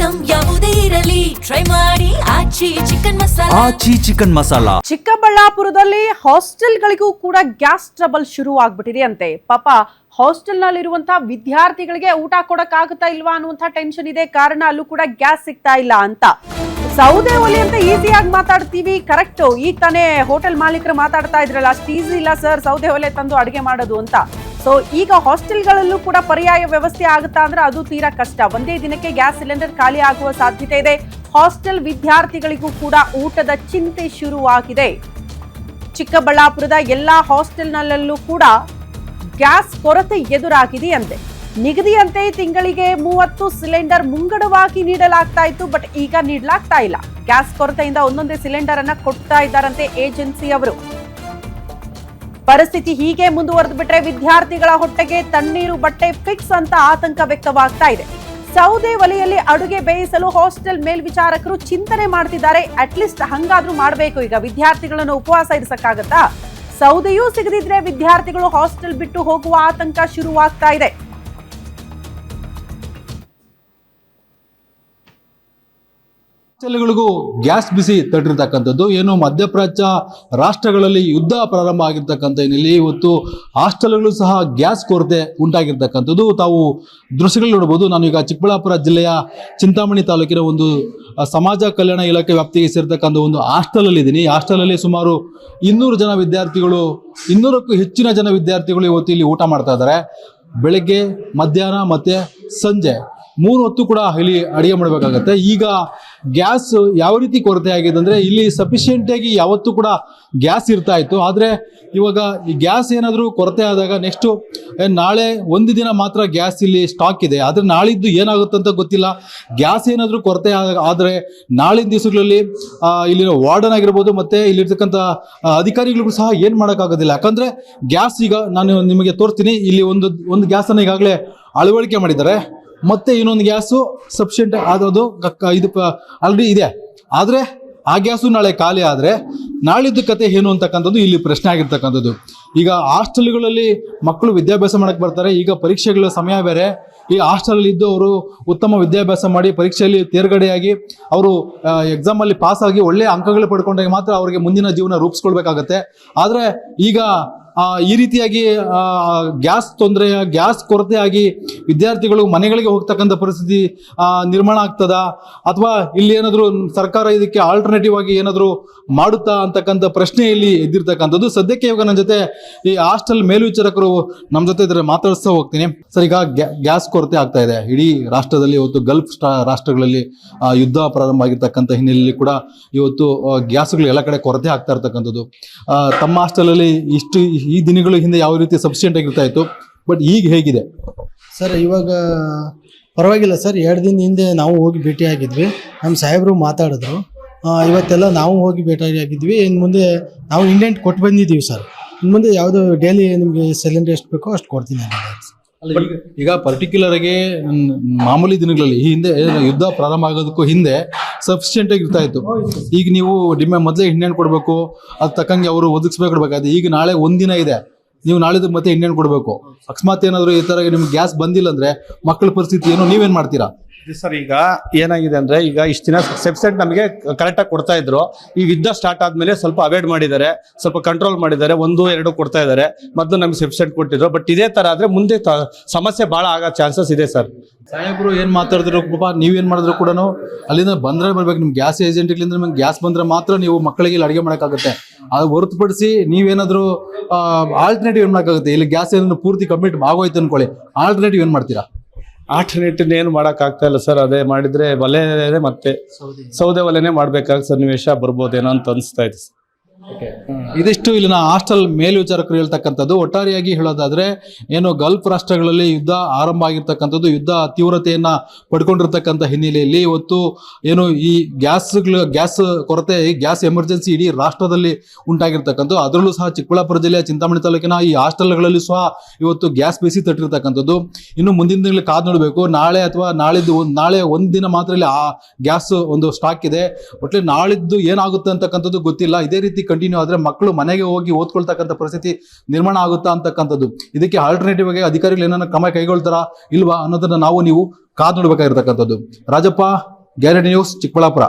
Item ಯಾವುದೇ ಇರಲಿ try ಮಾಡಿ ಆಚಿ ಚಿಕನ್ ಮಸಾಲಾ. ಆಚಿ ಚಿಕನ್ ಮಸಾಲಾ. ಚಿಕ್ಕಬಳ್ಳಾಪುರದಲ್ಲಿ ಹಾಸ್ಟೆಲ್ಗಳಿಗೂ ಕೂಡ ಗ್ಯಾಸ್ ಟ್ರಬಲ್ ಶುರು ಆಗ್ಬಿಟ್ಟಿದೆ ಅಂತೆ. ಪಾಪ ಹಾಸ್ಟೆಲ್ನಲ್ಲಿರುವಂತಹ ವಿದ್ಯಾರ್ಥಿಗಳಿಗೆ ಊಟ ಕೊಡಕ್ಕಾಗುತ್ತಾ ಇಲ್ವಾ ಅನ್ನುವಂಥ ಟೆನ್ಷನ್ ಇದೆ. ಕಾರಣ ಅಲ್ಲೂ ಕೂಡ ಗ್ಯಾಸ್ ಸಿಗ್ತಾ ಇಲ್ಲ ಅಂತ. ಸೌದೆ ಒಲೆ ಅಂತ ಈಸಿಯಾಗಿ ಮಾತಾಡ್ತೀವಿ, ಕರೆಕ್ಟ್. ಈಗ ತಾನೇ ಹೋಟೆಲ್ ಮಾಲೀಕರು ಮಾತಾಡ್ತಾ ಇದ್ರಲ್ಲ, ಅಷ್ಟು ಈಸಿ ಇಲ್ಲ ಸರ್ ಸೌದೆ ಒಲೆ ತಂದು ಅಡುಗೆ ಮಾಡೋದು ಅಂತ. ಸೊ ಈಗ ಹಾಸ್ಟೆಲ್ಗಳಲ್ಲೂ ಕೂಡ ಪರ್ಯಾಯ ವ್ಯವಸ್ಥೆ ಆಗುತ್ತಾ ಅಂದ್ರೆ ಅದು ತೀರಾ ಕಷ್ಟ. ಒಂದೇ ದಿನಕ್ಕೆ ಗ್ಯಾಸ್ ಸಿಲಿಂಡರ್ ಖಾಲಿ ಆಗುವ ಸಾಧ್ಯತೆ ಇದೆ. ಹಾಸ್ಟೆಲ್ ವಿದ್ಯಾರ್ಥಿಗಳಿಗೂ ಕೂಡ ಊಟದ ಚಿಂತೆ ಶುರುವಾಗಿದೆ. ಚಿಕ್ಕಬಳ್ಳಾಪುರದ ಎಲ್ಲಾ ಹಾಸ್ಟೆಲ್ನಲ್ಲೂ ಕೂಡ ಗ್ಯಾಸ್ ಕೊರತೆ ಎದುರಾಗಿದೆಯಂತೆ. ನಿಗದಿಯಂತೆ ತಿಂಗಳಿಗೆ 30 ಸಿಲಿಂಡರ್ ಮುಂಗಡವಾಗಿ ನೀಡಲಾಗ್ತಾ ಇತ್ತು, ಬಟ್ ಈಗ ನೀಡಲಾಗ್ತಾ ಇಲ್ಲ. ಗ್ಯಾಸ್ ಕೊರತೆಯಿಂದ ಒಂದೊಂದೇ ಸಿಲಿಂಡರ್ ಅನ್ನ ಕೊಡ್ತಾ ಇದ್ದಾರಂತೆ ಏಜೆನ್ಸಿ ಅವರು. ಪರಿಸ್ಥಿತಿ ಹೀಗೆ ಮುಂದುವರೆದು ಬಿಟ್ರೆ ವಿದ್ಯಾರ್ಥಿಗಳ ಹೊಟ್ಟೆಗೆ ತಣ್ಣೀರು ಬಟ್ಟೆ ಫಿಕ್ಸ್ ಅಂತ ಆತಂಕ ವ್ಯಕ್ತವಾಗ್ತಾ ಇದೆ. ಸೌದೆ ಒಲೆಯಲ್ಲಿ ಅಡುಗೆ ಬೇಯಿಸಲು ಹಾಸ್ಟೆಲ್ ಮೇಲ್ವಿಚಾರಕರು ಚಿಂತನೆ ಮಾಡ್ತಿದ್ದಾರೆ. ಅಟ್ಲೀಸ್ಟ್ ಹಂಗಾದ್ರೂ ಮಾಡಬೇಕು. ಈಗ ವಿದ್ಯಾರ್ಥಿಗಳನ್ನು ಉಪವಾಸ ಇರಿಸಕ್ಕಾಗತ್ತಾ? ಸೌದೆಯೂ ಸಿಗದಿದ್ರೆ ವಿದ್ಯಾರ್ಥಿಗಳು ಹಾಸ್ಟೆಲ್ ಬಿಟ್ಟು ಹೋಗುವ ಆತಂಕ ಶುರುವಾಗ್ತಾ ಇದೆ. ಹಾಸ್ಟೆಲ್ಗಳಿಗೂ ಗ್ಯಾಸ್ ಬಿಸಿ ತಟ್ಟಿರ್ತಕ್ಕಂಥದ್ದು ಏನು ಮಧ್ಯಪ್ರಾಚ್ಯ ರಾಷ್ಟ್ರಗಳಲ್ಲಿ ಯುದ್ಧ ಪ್ರಾರಂಭ ಆಗಿರ್ತಕ್ಕಂಥ ಹಿನ್ನೆಲೆಯಲ್ಲಿ ಇವತ್ತು ಹಾಸ್ಟೆಲ್ಗಳು ಸಹ ಗ್ಯಾಸ್ ಕೊರತೆ ಉಂಟಾಗಿರ್ತಕ್ಕಂಥದ್ದು ತಾವು ದೃಶ್ಯಗಳು ನೋಡಬಹುದು. ನಾನು ಈಗ ಚಿಕ್ಕಬಳ್ಳಾಪುರ ಜಿಲ್ಲೆಯ ಚಿಂತಾಮಣಿ ತಾಲೂಕಿನ ಒಂದು ಸಮಾಜ ಕಲ್ಯಾಣ ಇಲಾಖೆ ವ್ಯಾಪ್ತಿಗೆ ಸೇರ್ತಕ್ಕಂಥ ಒಂದು ಹಾಸ್ಟೆಲಲ್ಲಿ ಇದ್ದೀನಿ. ಈ ಹಾಸ್ಟೆಲಲ್ಲಿ ಸುಮಾರು 200 ಜನ ವಿದ್ಯಾರ್ಥಿಗಳು, 200ಕ್ಕೂ ಹೆಚ್ಚಿನ ಜನ ವಿದ್ಯಾರ್ಥಿಗಳು ಇವತ್ತು ಇಲ್ಲಿ ಊಟ ಮಾಡ್ತಾ ಇದ್ದಾರೆ. ಬೆಳಗ್ಗೆ, ಮಧ್ಯಾಹ್ನ ಮತ್ತೆ ಸಂಜೆ 3 ಹೊತ್ತು ಕೂಡ ಇಲ್ಲಿ ಅಡುಗೆ ಮಾಡಬೇಕಾಗತ್ತೆ. ಈಗ ಗ್ಯಾಸ್ ಯಾವ ರೀತಿ ಕೊರತೆ ಆಗಿದೆ ಅಂದರೆ ಇಲ್ಲಿ ಸಫಿಷಿಯೆಂಟಾಗಿ ಯಾವತ್ತೂ ಕೂಡ ಗ್ಯಾಸ್ ಇರ್ತಾ ಇತ್ತು. ಆದರೆ ಇವಾಗ ಈ ಗ್ಯಾಸ್ ಏನಾದರೂ ಕೊರತೆ ಆದಾಗ ನೆಕ್ಸ್ಟು ನಾಳೆ ಒಂದು ದಿನ ಮಾತ್ರ ಗ್ಯಾಸ್ ಇಲ್ಲಿ ಸ್ಟಾಕ್ ಇದೆ, ಆದರೆ ನಾಳಿದ್ದು ಏನಾಗುತ್ತೆ ಅಂತ ಗೊತ್ತಿಲ್ಲ. ಗ್ಯಾಸ್ ಏನಾದರೂ ಕೊರತೆ ಆದರೆ ನಾಳಿನ ದಿವಸಗಳಲ್ಲಿ ಇಲ್ಲಿನ ವಾರ್ಡನ್ ಆಗಿರ್ಬೋದು ಮತ್ತು ಇಲ್ಲಿರ್ತಕ್ಕಂಥ ಅಧಿಕಾರಿಗಳಿಗೂ ಸಹ ಏನು ಮಾಡೋಕ್ಕಾಗೋದಿಲ್ಲ. ಯಾಕಂದರೆ ಗ್ಯಾಸ್ ಈಗ ನಾನು ನಿಮಗೆ ತೋರಿಸ್ತೀನಿ. ಇಲ್ಲಿ ಒಂದು ಗ್ಯಾಸನ್ನು ಈಗಾಗಲೇ ಅಳವಡಿಕೆ ಮಾಡಿದ್ದಾರೆ, ಮತ್ತೆ ಇನ್ನೊಂದು ಗ್ಯಾಸು ಸಫಿಷಿಯೆಂಟ್ ಆದದ್ದು ಇದು ಆಲ್ರೆಡಿ ಇದೆ. ಆದರೆ ಆ ಗ್ಯಾಸು ನಾಳೆ ಖಾಲಿ ಆದರೆ ನಾಳಿದ್ದು ಕತೆ ಏನು ಅಂತಕ್ಕಂಥದ್ದು ಇಲ್ಲಿ ಪ್ರಶ್ನೆ ಆಗಿರ್ತಕ್ಕಂಥದ್ದು. ಈಗ ಹಾಸ್ಟೆಲ್ಗಳಲ್ಲಿ ಮಕ್ಕಳು ವಿದ್ಯಾಭ್ಯಾಸ ಮಾಡಕ್ಕೆ ಬರ್ತಾರೆ. ಈಗ ಪರೀಕ್ಷೆಗಳ ಸಮಯ ಬೇರೆ. ಈ ಹಾಸ್ಟೆಲಲ್ಲಿ ಇದ್ದು ಅವರು ಉತ್ತಮ ವಿದ್ಯಾಭ್ಯಾಸ ಮಾಡಿ ಪರೀಕ್ಷೆಯಲ್ಲಿ ತೇರ್ಗಡೆಯಾಗಿ ಅವರು ಎಕ್ಸಾಮಲ್ಲಿ ಪಾಸ್ ಆಗಿ ಒಳ್ಳೆಯ ಅಂಕಗಳು ಪಡ್ಕೊಂಡಾಗ ಮಾತ್ರ ಅವರಿಗೆ ಮುಂದಿನ ಜೀವನ ರೂಪಿಸ್ಕೊಳ್ಬೇಕಾಗತ್ತೆ. ಆದರೆ ಈಗ ಈ ರೀತಿಯಾಗಿ ಗ್ಯಾಸ್ ತೊಂದರೆ, ಗ್ಯಾಸ್ ಕೊರತೆ ಆಗಿ ವಿದ್ಯಾರ್ಥಿಗಳು ಮನೆಗಳಿಗೆ ಹೋಗ್ತಕ್ಕಂಥ ಪರಿಸ್ಥಿತಿ ನಿರ್ಮಾಣ ಆಗ್ತದ, ಅಥವಾ ಇಲ್ಲಿ ಏನಾದರೂ ಸರ್ಕಾರ ಇದಕ್ಕೆ ಆಲ್ಟರ್ನೇಟಿವ್ ಆಗಿ ಏನಾದರೂ ಮಾಡುತ್ತಾ ಅಂತಕ್ಕಂಥ ಪ್ರಶ್ನೆ ಇಲ್ಲಿ ಎದ್ದಿರ್ತಕ್ಕಂಥದ್ದು. ಸದ್ಯಕ್ಕೆ ಇವಾಗ ನನ್ನ ಜೊತೆ ಈ ಹಾಸ್ಟೆಲ್ ಮೇಲ್ವಿಚಾರಕರು ನಮ್ಮ ಜೊತೆ ಇದ್ರೆ ಮಾತಾಡಿಸ್ತಾ ಹೋಗ್ತೀನಿ. ಸರ್, ಈಗ ಗ್ಯಾಸ್ ಕೊರತೆ ಆಗ್ತಾ ಇದೆ ಇಡೀ ರಾಷ್ಟ್ರದಲ್ಲಿ. ಇವತ್ತು ಗಲ್ಫ್ ರಾಷ್ಟ್ರಗಳಲ್ಲಿ ಯುದ್ಧ ಪ್ರಾರಂಭ ಆಗಿರ್ತಕ್ಕಂಥ ಹಿನ್ನೆಲೆಯಲ್ಲಿ ಕೂಡ ಇವತ್ತು ಗ್ಯಾಸ್ಗಳು ಎಲ್ಲ ಕಡೆ ಕೊರತೆ ಆಗ್ತಾ ಇರ್ತಕ್ಕಂಥದ್ದು. ತಮ್ಮ ಹಾಸ್ಟೆಲಲ್ಲಿ ಈ ದಿನಗಳ ಹಿಂದೆ ಯಾವ ರೀತಿ ಸಫಿಷಿಯೆಂಟ್ ಆಗಿರ್ತಾ ಇತ್ತು, ಬಟ್ ಈಗ ಹೇಗಿದೆ ಸರ್? ಇವಾಗ ಪರವಾಗಿಲ್ಲ ಸರ್. 2 ದಿನ ಹಿಂದೆ ನಾವು ಹೋಗಿ ಭೇಟಿಯಾಗಿದ್ವಿ, ನಮ್ಮ ಸಾಹೇಬರು ಮಾತಾಡಿದ್ರು. ಇವತ್ತೆಲ್ಲ ನಾವು ಹೋಗಿ ಭೇಟಿಯಾಗಿದ್ವಿ. ಇನ್ನು ಮುಂದೆ ನಾವು ಇಂಡೆಂಟ್ ಕೊಟ್ಟು ಬಂದಿದ್ದೀವಿ ಸರ್. ಇನ್ನು ಮುಂದೆ ಯಾವುದು ಡೈಲಿ ನಿಮಗೆ ಸಿಲಿಂಡರ್ ಎಷ್ಟು ಬೇಕೋ ಅಷ್ಟು ಕೊಡ್ತೀನಿ ಅಂತ. ಈಗ ಪರ್ಟಿಕ್ಯುಲರ್ ಆಗಿ ಮಾಮೂಲಿ ದಿನಗಳಲ್ಲಿ ಈ ಹಿಂದೆ ಯುದ್ಧ ಪ್ರಾರಂಭ ಆಗೋದಕ್ಕೂ ಹಿಂದೆ ಸಫಿಷಿಯೆಂಟ್ ಆಗಿ ಇರ್ತಾ ಇತ್ತು. ಈಗ ನೀವು ಮೊದಲೇ ಇಂಡೆಂಟ್ ಕೊಡಬೇಕು, ಅದು ತಕ್ಕಂಗೆ ಅವರು ಒದಗಿಸ್ಬೇಕಾದ್ರೆ ಈಗ ನಾಳೆ ಒಂದಿನ ಇದೆ, ನೀವು ನಾಳೆದು ಮತ್ತೆ ಇಂಡೆಂಟ್ ಕೊಡಬೇಕು. ಅಕಸ್ಮಾತ್ ಏನಾದರೂ ಈ ಥರ ನಿಮ್ಗೆ ಗ್ಯಾಸ್ ಬಂದಿಲ್ಲ ಅಂದರೆ ಮಕ್ಕಳ ಪರಿಸ್ಥಿತಿ ಏನು, ನೀವೇನು ಮಾಡ್ತೀರಾ? ಸರ್, ಈಗ ಏನಾಗಿದೆ ಅಂದ್ರೆ ಈಗ ಇಷ್ಟು ದಿನ ಸಬ್ಸಿಡಿ ನಮಗೆ ಕರೆಕ್ಟಾಗಿ ಕೊಡ್ತಾ ಇದ್ರು. ಈ ಯುದ್ಧ ಸ್ಟಾರ್ಟ್ ಆದ್ಮೇಲೆ ಸ್ವಲ್ಪ ಅವಾಯ್ಡ್ ಮಾಡಿದ್ದಾರೆ, ಸ್ವಲ್ಪ ಕಂಟ್ರೋಲ್ ಮಾಡಿದ್ದಾರೆ. 1-2 ಕೊಡ್ತಾ ಇದ್ದಾರೆ. ಮೊದಲು ನಮ್ಗೆ ಸಬ್ಸಿಡಿ ಕೊಟ್ಟಿದ್ರು. ಬಟ್ ಇದೇ ತರ ಆದ್ರೆ ಮುಂದೆ ಸಮಸ್ಯೆ ಬಹಳ ಆಗೋ ಚಾನ್ಸಸ್ ಇದೆ ಸರ್. ಸಾಹೇಬ್ರು ಏನ್ ಮಾತಾಡಿದ್ರು ಪಾಪ, ನೀವೇನ್ ಮಾಡಿದ್ರು ಕೂಡ ಅಲ್ಲಿಂದ ಬಂದ್ರೆ ಬರ್ಬೇಕು. ನಿಮ್ ಗ್ಯಾಸ್ ಏಜೆಂಟ್ಗಳಿಂದ ನಿಮ್ಗೆ ಗ್ಯಾಸ್ ಬಂದ್ರೆ ಮಾತ್ರ ನೀವು ಮಕ್ಕಳಿಗೆ ಇಲ್ಲಿ ಅಡುಗೆ ಮಾಡೋಕ್ಕಾಗುತ್ತೆ. ಅದು ಹೊರತುಪಡಿಸಿ ನೀವೇನಾದ್ರು ಆಲ್ಟರ್ನೇಟಿವ್ ಏನ್ ಮಾಡೋಕ್ಕಾಗುತ್ತೆ? ಇಲ್ಲಿ ಗ್ಯಾಸ್ ಏನಾದ್ರು ಪೂರ್ತಿ ಕಂಪ್ಲೀಟ್ ಆಗೋಯ್ತು ಅನ್ಕೊಳ್ಳಿ, ಆಲ್ಟರ್ನೇಟಿವ್ ಏನ್ ಮಾಡ್ತೀರಾ? ಆಲ್ಟರ್ನೇಟಿವ್ ಏನು ಮಾಡಕ್ ಆಗ್ತಾ ಇಲ್ಲ ಸರ್. ಅದೇ ಮಾಡಿದ್ರೆ ಒಲೆ ಮತ್ತೆ ಸೌದೆ ಒಲೆನೇ ಮಾಡ್ಬೇಕಾಗ ಸನ್ನಿವೇಶ ಬರ್ಬೋದೇನೋ ಅಂತ ಅನಿಸ್ತಾ ಇದೆ. ಇದಿಷ್ಟು ಇಲ್ಲಿನ ಹಾಸ್ಟೆಲ್ ಮೇಲ್ವಿಚಾರಕರು ಹೇಳ್ತಕ್ಕಂಥದ್ದು. ಒಟ್ಟಾರೆಯಾಗಿ ಹೇಳೋದಾದ್ರೆ ಏನು ಗಲ್ಫ್ ರಾಷ್ಟ್ರಗಳಲ್ಲಿ ಯುದ್ಧ ಆರಂಭ ಆಗಿರ್ತಕ್ಕಂಥದ್ದು, ಯುದ್ಧ ತೀವ್ರತೆಯನ್ನ ಪಡ್ಕೊಂಡಿರ್ತಕ್ಕಂಥ ಹಿನ್ನೆಲೆಯಲ್ಲಿ ಇವತ್ತು ಏನು ಈ ಗ್ಯಾಸ್ ಕೊರತೆ, ಗ್ಯಾಸ್ ಎಮರ್ಜೆನ್ಸಿ ಇಡೀ ರಾಷ್ಟ್ರದಲ್ಲಿ ಉಂಟಾಗಿರ್ತಕ್ಕಂಥದ್ದು. ಅದರಲ್ಲೂ ಸಹ ಚಿಕ್ಕಬಳ್ಳಾಪುರ ಜಿಲ್ಲೆಯ ಚಿಂತಾಮಣಿ ತಾಲೂಕಿನ ಈ ಹಾಸ್ಟೆಲ್ಗಳಲ್ಲಿ ಸಹ ಇವತ್ತು ಗ್ಯಾಸ್ ಬಿಸಿ ತಟ್ಟಿರ್ತಕ್ಕಂಥದ್ದು. ಇನ್ನು ಮುಂದಿನ ತಿಂಗಳು ಕಾದು ನೋಡಬೇಕು. ನಾಳೆ ಅಥವಾ ನಾಳೆ ಒಂದು ದಿನ ಮಾತ್ರ ಇಲ್ಲಿ ಆ ಗ್ಯಾಸ್ ಒಂದು ಸ್ಟಾಕ್ ಇದೆ. ಒಟ್ಲಿ ನಾಳಿದ್ದು ಏನಾಗುತ್ತೆ ಅಂತಕ್ಕಂಥದ್ದು ಗೊತ್ತಿಲ್ಲ. ಇದೇ ರೀತಿ ಕಂಟಿನ್ಯೂ ಆದ್ರೆ ಮಕ್ಕಳು ಮನೆಗೆ ಹೋಗಿ ಓದ್ಕೊಳ್ತಕ್ಕಂಥ ಪರಿಸ್ಥಿತಿ ನಿರ್ಮಾಣ ಆಗುತ್ತಾ ಅಂತಕ್ಕಂಥದ್ದು. ಇದಕ್ಕೆ ಆಲ್ಟರ್ನೇಟಿವ್ ಆಗಿ ಅಧಿಕಾರಿಗಳು ಏನಾರ ಕ್ರಮ ಕೈಗೊಳ್ತಾರಾ ಇಲ್ವಾ ಅನ್ನೋದನ್ನ ನಾವು ನೀವು ಕಾದು ನೋಡ್ಬೇಕಾಗಿರ್ತಕ್ಕಂಥದ್ದು. Rajappa, guarantee news Chikkaballapur.